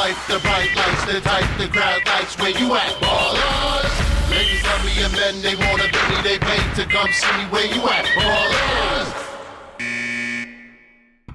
life, the bright lights, the type the crowd likes. Where you at, ballers? Ladies love me and men, they wanna be me, they pay to come see me. Where you at, ballers?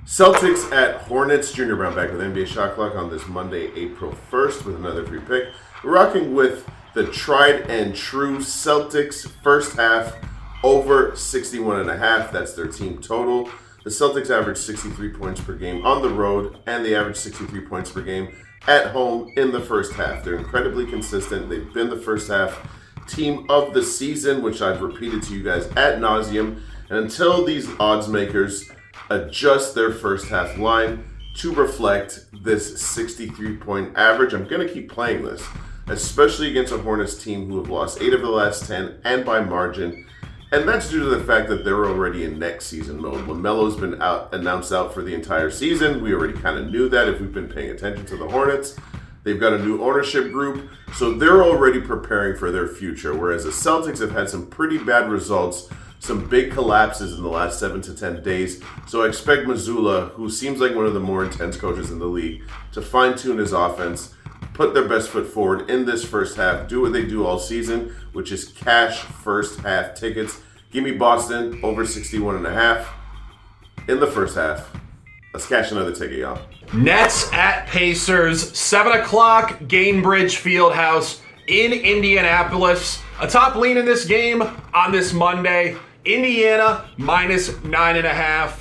Celtics at Hornets. Junior Browne back with NBA Shot Clock on this Monday, April 1st with another free pick. We're rocking with the tried and true Celtics first half over 61.5. That's their team total. The Celtics average 63 points per game on the road, and they average 63 points per game at home in the first half. They're incredibly consistent. They've been the first half team of the season, which I've repeated to you guys ad nauseum. And until these odds makers adjust their first half line to reflect this 63-point average, I'm going to keep playing this, especially against a Hornets team who have lost 8 of the last 10 and by margin. And that's due to the fact that they're already in next season mode. LaMelo's been announced out for the entire season. We already kind of knew that if we've been paying attention to the Hornets. They've got a new ownership group, so they're already preparing for their future. Whereas the Celtics have had some pretty bad results, some big collapses in the last 7 to 10 days. So I expect Mazzulla, who seems like one of the more intense coaches in the league, to fine-tune his offense, put their best foot forward in this first half, do what they do all season, which is cash first half tickets. Give me Boston over 61.5 in the first half. Let's cash another ticket, y'all. Nets at Pacers, 7 o'clock, Gainbridge Fieldhouse in Indianapolis. A top lean in this game on this Monday. Indiana minus 9.5.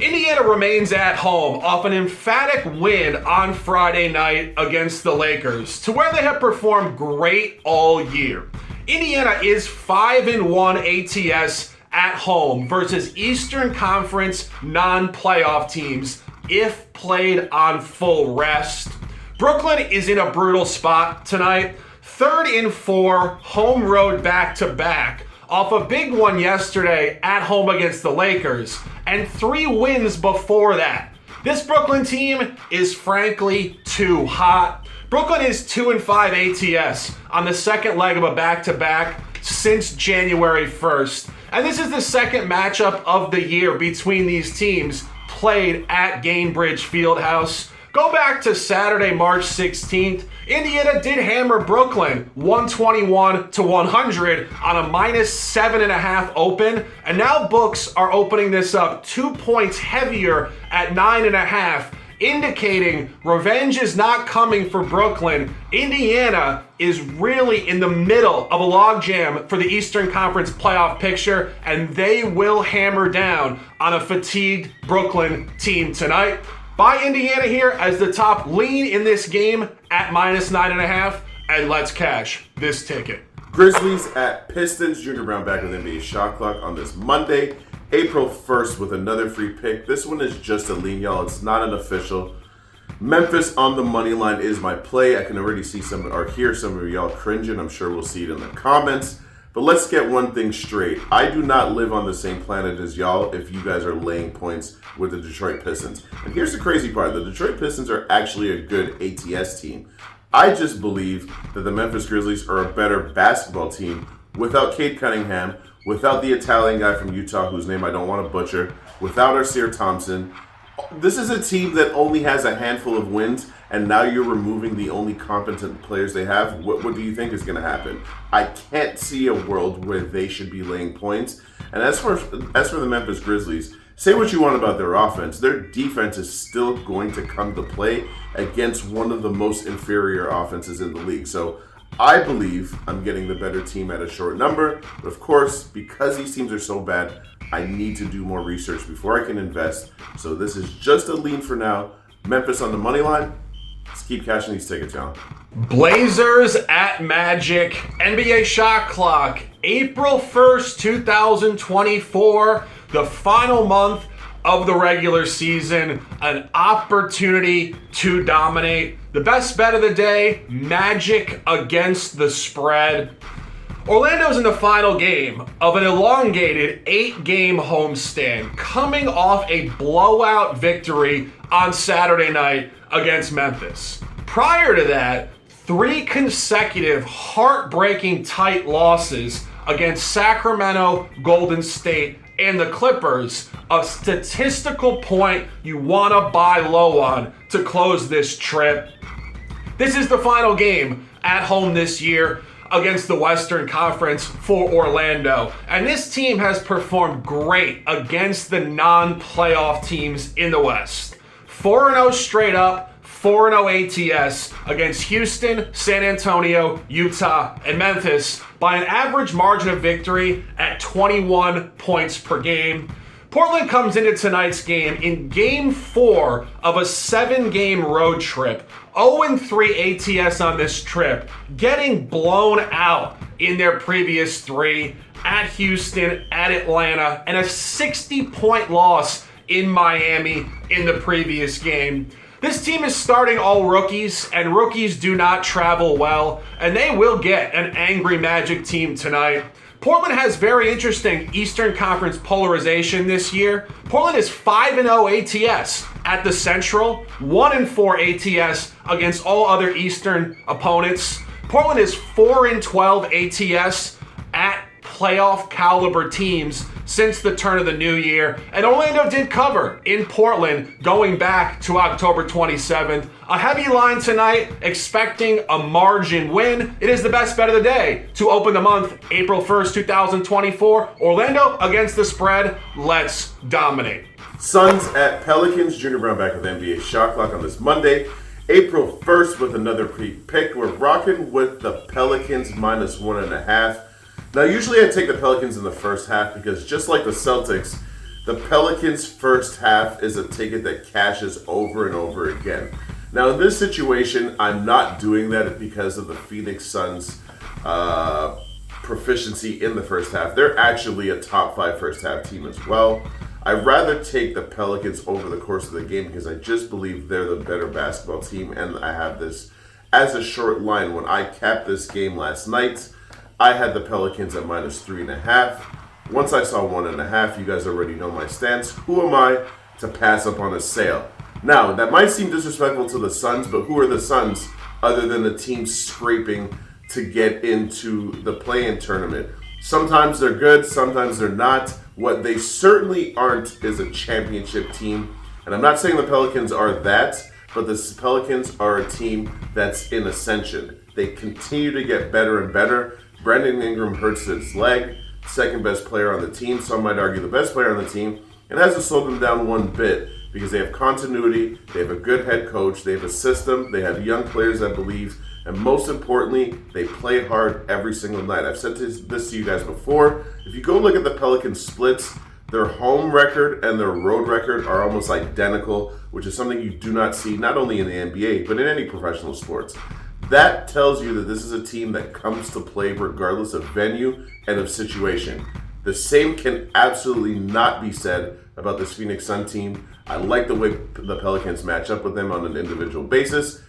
Indiana remains at home off an emphatic win on Friday night against the Lakers, to where they have performed great all year. Indiana is 5-1 ATS at home versus Eastern Conference non-playoff teams if played on full rest. Brooklyn is in a brutal spot tonight. 3rd and 4 home road back-to-back off a big one yesterday at home against the Lakers, and 3 wins before that. This Brooklyn team is frankly too hot. Brooklyn is 2-5 ATS on the second leg of a back-to-back since January 1st. And this is the second matchup of the year between these teams played at Gainbridge Fieldhouse. Go back to Saturday, March 16th. Indiana did hammer Brooklyn 121-100 on a minus 7.5 open. And now books are opening this up 2 points heavier at 9.5, indicating revenge is not coming for Brooklyn. Indiana is really in the middle of a logjam for the Eastern Conference playoff picture, and they will hammer down on a fatigued Brooklyn team tonight. Buy Indiana here as the top lean in this game at minus 9.5, and let's cash this ticket. Grizzlies at Pistons. Junior Browne back with NBA Shot Clock on this Monday, April 1st with another free pick. This one is just a lean, y'all. It's not an official. Memphis on the money line is my play. I can already see hear some of y'all cringing. I'm sure we'll see it in the comments. But let's get one thing straight. I do not live on the same planet as y'all if you guys are laying points with the Detroit Pistons. And here's the crazy part. The Detroit Pistons are actually a good ATS team. I just believe that the Memphis Grizzlies are a better basketball team without Cade Cunningham, without the Italian guy from Utah whose name I don't want to butcher, without Arseer Thompson. This is a team that only has a handful of wins, and now you're removing the only competent players they have. What do you think is going to happen? I can't see a world where they should be laying points. And as for the Memphis Grizzlies, say what you want about their offense. Their defense is still going to come to play against one of the most inferior offenses in the league. So I believe I'm getting the better team at a short number. But of course, because these teams are so bad, I need to do more research before I can invest. So this is just a lean for now. Memphis on the money line. Let's keep cashing these tickets, y'all. Blazers at Magic. NBA Shot Clock. April 1st, 2024. The final month of the regular season. An opportunity to dominate. The best bet of the day, Magic against the spread. Orlando's in the final game of an elongated 8-game homestand, coming off a blowout victory on Saturday night against Memphis. Prior to that, 3 consecutive heartbreaking tight losses against Sacramento, Golden State, and the Clippers. A statistical point you want to buy low on to close this trip. This is the final game at home this year against the Western Conference for Orlando. And this team has performed great against the non-playoff teams in the West. 4-0 straight up, 4-0 ATS against Houston, San Antonio, Utah, and Memphis by an average margin of victory at 21 points per game. Portland comes into tonight's game in Game 4 of a 7-game road trip. 0-3 ATS on this trip, getting blown out in their previous 3 at Houston, at Atlanta, and a 60-point loss in Miami in the previous game. This team is starting all rookies, and rookies do not travel well, and they will get an angry Magic team tonight. Portland has very interesting Eastern Conference polarization this year. Portland is 5-0 ATS at the Central, 1-4 ATS against all other Eastern opponents. Portland is 4-12 ATS at playoff caliber teams since the turn of the new year, and Orlando did cover in Portland going back to October 27th. A heavy line tonight, expecting a margin win. It is the best bet of the day to open the month, April 1st, 2024. Orlando against the spread. Let's dominate. Suns at Pelicans. Junior Brown back with NBA Shot Clock on this Monday, April 1st with another pre-pick. We're rocking with the Pelicans minus 1.5. Now, usually I take the Pelicans in the first half because just like the Celtics, the Pelicans' first half is a ticket that cashes over and over again. Now, in this situation, I'm not doing that because of the Phoenix Suns' proficiency in the first half. They're actually a top 5 first half team as well. I'd rather take the Pelicans over the course of the game because I just believe they're the better basketball team, and I have this as a short line. When I capped this game last night, I had the Pelicans at minus 3.5. Once I saw 1.5, you guys already know my stance. Who am I to pass up on a sale? Now, that might seem disrespectful to the Suns, but who are the Suns other than the team scraping to get into the play-in tournament? Sometimes they're good, sometimes they're not. What they certainly aren't is a championship team. And I'm not saying the Pelicans are that, but the Pelicans are a team that's in ascension. They continue to get better and better. Brandon Ingram hurts his leg, second best player on the team, some might argue the best player on the team, and hasn't slowed them down one bit because they have continuity, they have a good head coach, they have a system, they have young players that believe, and most importantly, they play hard every single night. I've said this to you guys before. If you go look at the Pelicans splits, their home record and their road record are almost identical, which is something you do not see not only in the NBA, but in any professional sports. That tells you that this is a team that comes to play regardless of venue and of situation. The same can absolutely not be said about this Phoenix Sun team. I like the way the Pelicans match up with them on an individual basis.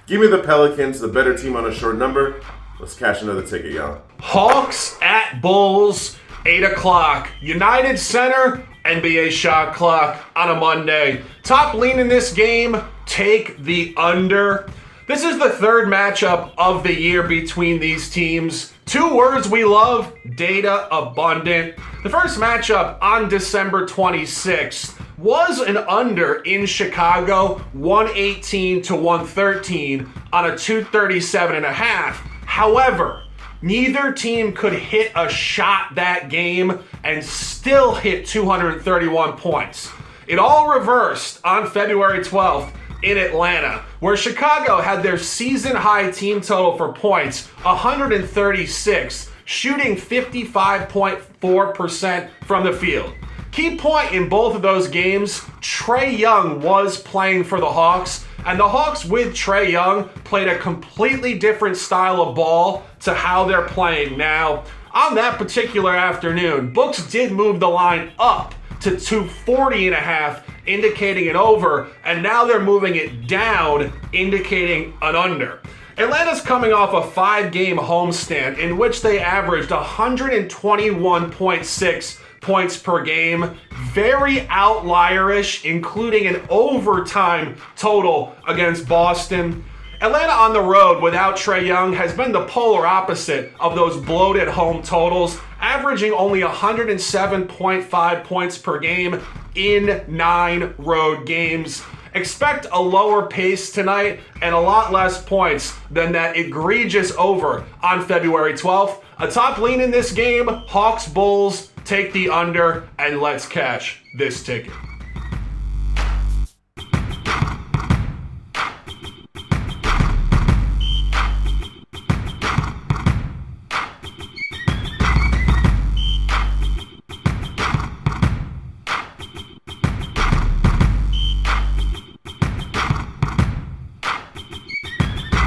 Give me the Pelicans, the better team on a short number. Let's cash another ticket, y'all. Hawks at Bulls, 8 o'clock. United Center, NBA Shot Clock on a Monday. Top lean in this game, take the under. This is the third matchup of the year between these teams. 2 words we love, data abundant. The first matchup on December 26th was an under in Chicago, 118 to 113 on a 237.5. However, neither team could hit a shot that game and still hit 231 points. It all reversed on February 12th in Atlanta, where Chicago had their season-high team total for points, 136, shooting 55.4% from the field. Key point in both of those games, Trae Young was playing for the Hawks, and the Hawks with Trae Young played a completely different style of ball to how they're playing now. On that particular afternoon, books did move the line up to 240.5, indicating an over, and now they're moving it down, indicating an under. Atlanta's coming off a 5-game homestand in which they averaged 121.6 points per game. Very outlierish, including an overtime total against Boston. Atlanta on the road without Trae Young has been the polar opposite of those bloated home totals, averaging only 107.5 points per game in 9 road games. Expect a lower pace tonight and a lot less points than that egregious over on February 12th. A top lean in this game, Hawks Bulls, take the under, and let's cash this ticket.